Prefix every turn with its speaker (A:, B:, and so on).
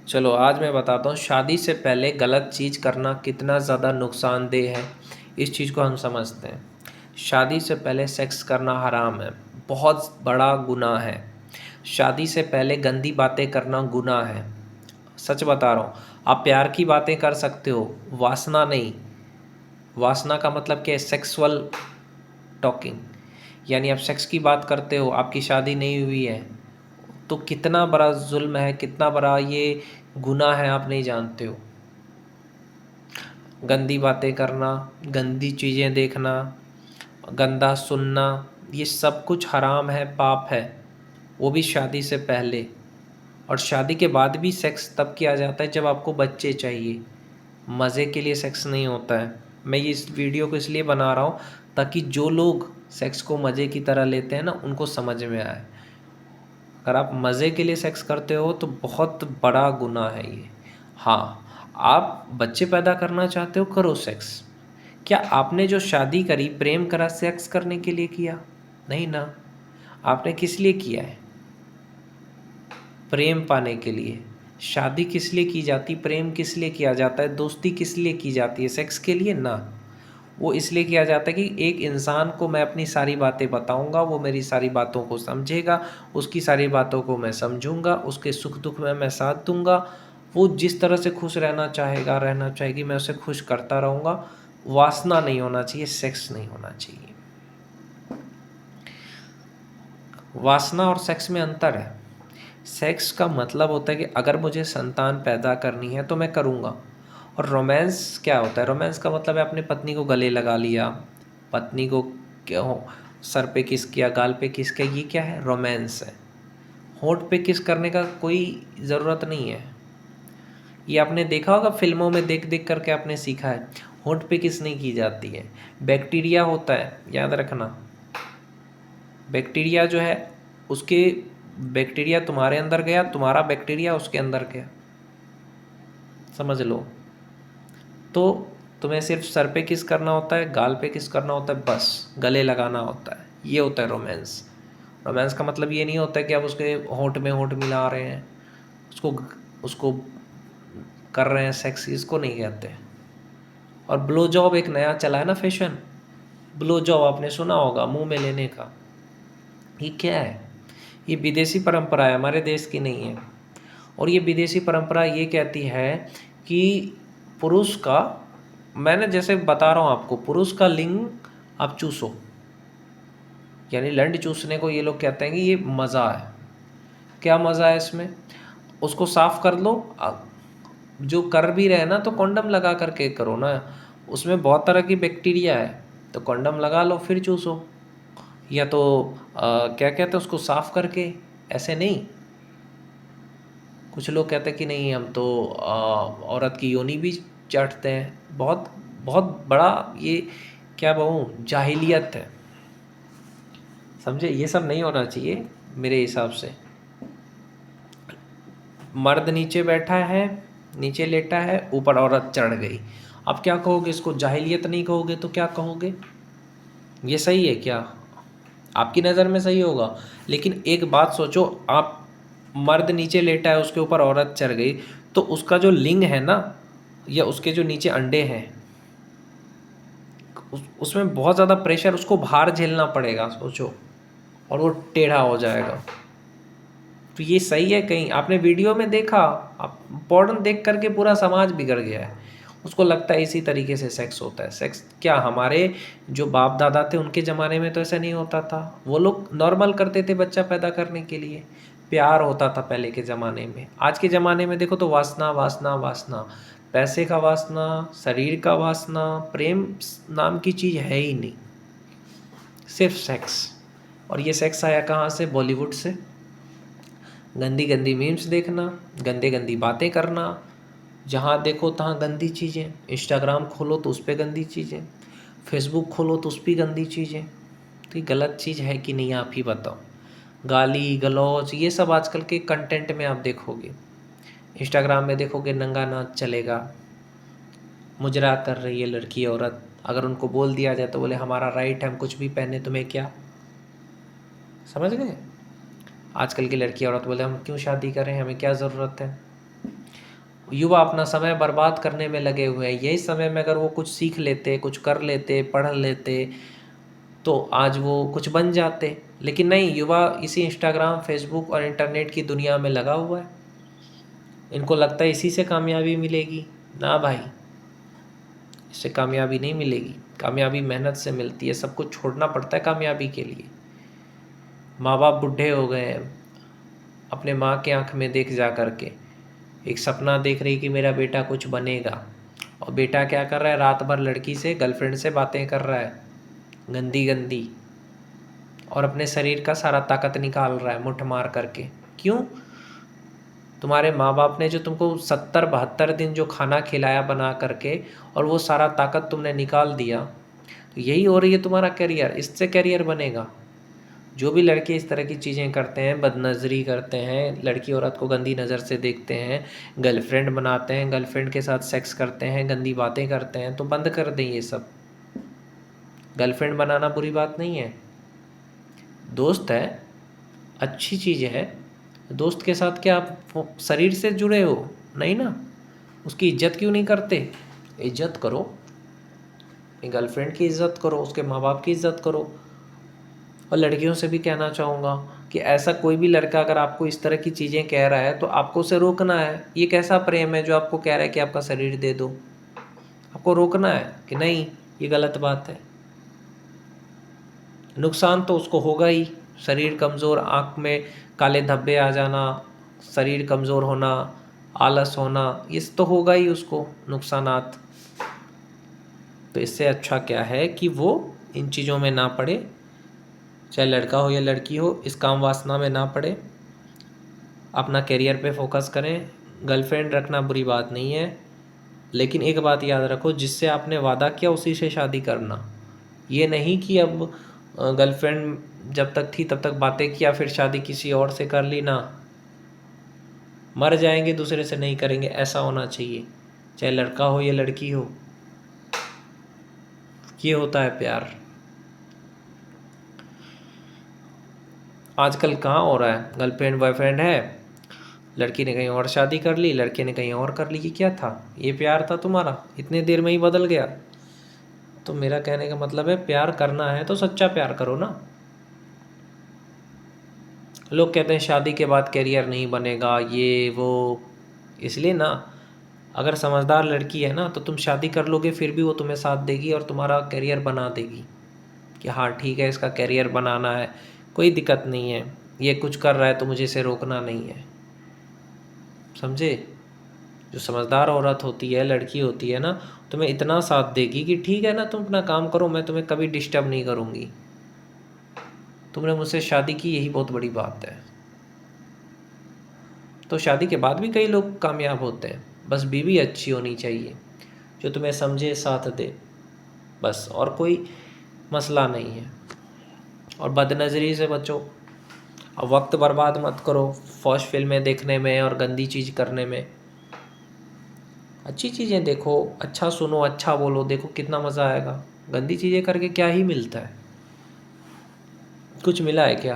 A: चलो आज मैं बताता हूँ शादी से पहले गलत चीज़ करना कितना ज़्यादा नुकसानदेह है। इस चीज़ को हम समझते हैं। शादी से पहले सेक्स करना हराम है, बहुत बड़ा गुनाह है। शादी से पहले गंदी बातें करना गुनाह है। सच बता रहा हूँ। आप प्यार की बातें कर सकते हो, वासना नहीं। वासना का मतलब क्या है? सेक्सुअल टॉकिंग, यानी आप सेक्स की बात करते हो, आपकी शादी नहीं हुई है, तो कितना बड़ा जुल्म है, कितना बड़ा ये गुनाह है, आप नहीं जानते हो। गंदी बातें करना, गंदी चीज़ें देखना, गंदा सुनना, ये सब कुछ हराम है, पाप है, वो भी शादी से पहले। और शादी के बाद भी सेक्स तब किया जाता है जब आपको बच्चे चाहिए। मज़े के लिए सेक्स नहीं होता है। मैं ये इस वीडियो को इसलिए बना रहा हूँ ताकि जो लोग सेक्स को मज़े की तरह लेते हैं ना, उनको समझ में आए। अगर आप मज़े के लिए सेक्स करते हो तो बहुत बड़ा गुनाह है ये। हाँ, आप बच्चे पैदा करना चाहते हो, करो सेक्स। क्या आपने जो शादी करी प्रेम करा सेक्स करने के लिए किया? नहीं ना। आपने किस लिए किया है? प्रेम पाने के लिए। शादी किस लिए की जाती, प्रेम किस लिए किया जाता है, दोस्ती किस लिए की जाती है? सेक्स के लिए ना। वो इसलिए किया जाता है कि एक इंसान को मैं अपनी सारी बातें बताऊंगा, वो मेरी सारी बातों को समझेगा, उसकी सारी बातों को मैं समझूंगा, उसके सुख दुख में मैं साथ दूंगा। वो जिस तरह से खुश रहना चाहेगा, रहना चाहेगी, मैं उसे खुश करता रहूँगा। वासना नहीं होना चाहिए, सेक्स नहीं होना चाहिए। वासना और सेक्स में अंतर है। सेक्स का मतलब होता है कि अगर मुझे संतान पैदा करनी है तो मैं करूँगा। और रोमांस क्या होता है? रोमांस का मतलब है अपनी पत्नी को गले लगा लिया, पत्नी को क्यों सर पे किस किया, गाल पे किस किया, ये क्या है? रोमांस है। होंठ पे किस करने का कोई ज़रूरत नहीं है। ये आपने देखा होगा, फिल्मों में देख देख करके आपने सीखा है। होंठ पे किस नहीं की जाती है। बैक्टीरिया होता है, याद रखना। बैक्टीरिया जो है, उसके बैक्टीरिया तुम्हारे अंदर गया, तुम्हारा बैक्टीरिया उसके अंदर गया, समझ लो। तो तुम्हें सिर्फ सर पे किस करना होता है, गाल पे किस करना होता है, बस गले लगाना होता है। ये होता है रोमांस। रोमांस का मतलब ये नहीं होता है कि आप उसके होंठ में होंठ मिला रहे हैं, उसको उसको कर रहे हैं सेक्स, इसको नहीं कहते। और ब्लो जॉब एक नया चला है ना फैशन, ब्लो जॉब आपने सुना होगा, मुंह में लेने का। ये क्या है? ये विदेशी परंपरा है, हमारे देश की नहीं है। और ये विदेशी परंपरा ये कहती है कि पुरुष का, मैंने जैसे बता रहा हूँ आपको, पुरुष का लिंग आप चूसो, यानी लंड चूसने को ये लोग कहते हैं कि ये मज़ा है। क्या मज़ा है इसमें? उसको साफ कर लो। जो कर भी रहे ना तो कॉन्डम लगा करके करो ना, उसमें बहुत तरह की बैक्टीरिया है, तो कॉन्डम लगा लो फिर चूसो। या तो क्या कहते हैं उसको, साफ करके, ऐसे नहीं। कुछ लोग कहते हैं कि नहीं हम तो औरत की योनि भी चाटते हैं। बहुत बहुत बड़ा ये क्या कहूँ, जाहिलियत है, समझे? ये सब नहीं होना चाहिए मेरे हिसाब से। मर्द नीचे बैठा है, नीचे लेटा है, ऊपर औरत चढ़ गई। अब क्या कहोगे इसको? जाहिलियत नहीं कहोगे तो क्या कहोगे? ये सही है क्या? आपकी नज़र में सही होगा, लेकिन एक बात सोचो, आप मर्द नीचे लेटा है, उसके ऊपर औरत चढ़ गई, तो उसका जो लिंग है ना, या उसके जो नीचे अंडे हैं, उसमें बहुत ज़्यादा प्रेशर, उसको भार झेलना पड़ेगा, सोचो। और वो टेढ़ा हो जाएगा। तो ये सही है? कहीं आपने वीडियो में देखा? आप पॉर्न देख करके पूरा समाज बिगड़ गया है। उसको लगता है इसी तरीके से सेक्स होता है। सेक्स क्या, हमारे जो बाप दादा थे उनके ज़माने में तो ऐसा नहीं होता था। वो लोग नॉर्मल करते थे बच्चा पैदा करने के लिए, प्यार होता था पहले के ज़माने में। आज के ज़माने में देखो तो वासना वासना वासना, पैसे का वासना, शरीर का वासना, प्रेम नाम की चीज़ है ही नहीं, सिर्फ सेक्स। और ये सेक्स आया कहाँ से? बॉलीवुड से। गंदी गंदी मीम्स देखना, गंदे गंदी बातें करना, जहाँ देखो तहाँ गंदी चीज़ें। इंस्टाग्राम खोलो तो उस पर गंदी चीज़ें, फेसबुक खोलो तो उस पर गंदी चीज़ें। तो ये गलत चीज़ है कि नहीं, आप ही बताओ। गाली गलौज ये सब आजकल के कंटेंट में आप देखोगे। इंस्टाग्राम में देखोगे नंगा नाच चलेगा, मुजरा कर रही है लड़की औरत, अगर उनको बोल दिया जाए तो बोले हमारा राइट है, हम कुछ भी पहने, तुम्हें क्या? समझ गए? आजकल की लड़की औरत बोले हम क्यों शादी करें, हमें क्या ज़रूरत है। युवा अपना समय बर्बाद करने में लगे हुए हैं। यही समय में अगर वो कुछ सीख लेते, कुछ कर लेते, पढ़ लेते, तो आज वो कुछ बन जाते। लेकिन नहीं, युवा इसी इंस्टाग्राम, फेसबुक और इंटरनेट की दुनिया में लगा हुआ है। इनको लगता है इसी से कामयाबी मिलेगी। ना भाई, इससे कामयाबी नहीं मिलेगी। कामयाबी मेहनत से मिलती है, सब कुछ छोड़ना पड़ता है कामयाबी के लिए। माँ बाप बूढ़े हो गए हैं, अपने माँ के आँख में देख जा कर के एक सपना देख रही कि मेरा बेटा कुछ बनेगा, और बेटा क्या कर रहा है, रात भर लड़की से, गर्लफ्रेंड से बातें कर रहा है गंदी गंदी, और अपने शरीर का सारा ताकत निकाल रहा है मुठ मार करके। क्यों? तुम्हारे माँ बाप ने जो तुमको 70-72 दिन जो खाना खिलाया बना करके, और वो सारा ताकत तुमने निकाल दिया, तो यही हो रही है तुम्हारा करियर। इससे करियर बनेगा। जो भी लड़के इस तरह की चीज़ें करते हैं, बदनज़री करते हैं, लड़की औरत को गंदी नज़र से देखते हैं, गर्लफ्रेंड बनाते हैं, गर्लफ्रेंड के साथ सेक्स करते हैं, गंदी बातें करते हैं, तो बंद कर दें ये सब। गर्लफ्रेंड बनाना बुरी बात नहीं है, दोस्त है, अच्छी चीज़ है। दोस्त के साथ क्या आप शरीर से जुड़े हो? नहीं ना। उसकी इज्जत क्यों नहीं करते? इज्जत करो, गर्लफ्रेंड की इज्जत करो, उसके माँ बाप की इज्जत करो। और लड़कियों से भी कहना चाहूँगा कि ऐसा कोई भी लड़का अगर आपको इस तरह की चीज़ें कह रहा है, तो आपको उसे रोकना है। ये कैसा प्रेम है जो आपको कह रहा है कि आपका शरीर दे दो? आपको रोकना है कि नहीं, ये गलत बात है। नुकसान तो उसको होगा ही, शरीर कमज़ोर, आँख में काले धब्बे आ जाना, शरीर कमज़ोर होना, आलस होना, ये तो होगा ही उसको नुकसानात। तो इससे अच्छा क्या है कि वो इन चीज़ों में ना पड़े, चाहे लड़का हो या लड़की हो, इस काम वासना में ना पड़े, अपना करियर पे फोकस करें। गर्लफ्रेंड रखना बुरी बात नहीं है, लेकिन एक बात याद रखो, जिससे आपने वादा किया उसी से शादी करना। ये नहीं कि अब गर्लफ्रेंड जब तक थी तब तक बातें किया, फिर शादी किसी और से कर ली। ना, मर जाएंगे दूसरे से नहीं करेंगे, ऐसा होना चाहिए। चाहे लड़का हो या लड़की हो, ये होता है प्यार। आजकल कहाँ हो रहा है, गर्लफ्रेंड बॉयफ्रेंड है, लड़की ने कहीं और शादी कर ली, लड़के ने कहीं और कर ली। ये क्या था? ये प्यार था तुम्हारा? इतने देर में ही बदल गया। तो मेरा कहने का मतलब है, प्यार करना है तो सच्चा प्यार करो ना। लोग कहते हैं शादी के बाद करियर नहीं बनेगा, ये वो, इसलिए ना, अगर समझदार लड़की है ना, तो तुम शादी कर लोगे फिर भी वो तुम्हें साथ देगी और तुम्हारा करियर बना देगी कि हाँ ठीक है, इसका करियर बनाना है, कोई दिक्कत नहीं है, ये कुछ कर रहा है तो मुझे इसे रोकना नहीं है। समझे? जो समझदार औरत होती है, लड़की होती है ना, तुम्हें इतना साथ देगी कि ठीक है ना, तुम अपना काम करो, मैं तुम्हें कभी डिस्टर्ब नहीं करूँगी। तुमने मुझसे शादी की, यही बहुत बड़ी बात है। तो शादी के बाद भी कई लोग कामयाब होते हैं। बस बीवी अच्छी होनी चाहिए, जो तुम्हें समझे, साथ दे, बस, और कोई मसला नहीं है। और बदनज़री से बचो, और वक्त बर्बाद मत करो फौश फिल्में देखने में और गंदी चीज़ करने में। अच्छी चीज़ें देखो, अच्छा सुनो, अच्छा बोलो, देखो कितना मज़ा आएगा। गंदी चीज़ें करके क्या ही मिलता है? कुछ मिला है क्या?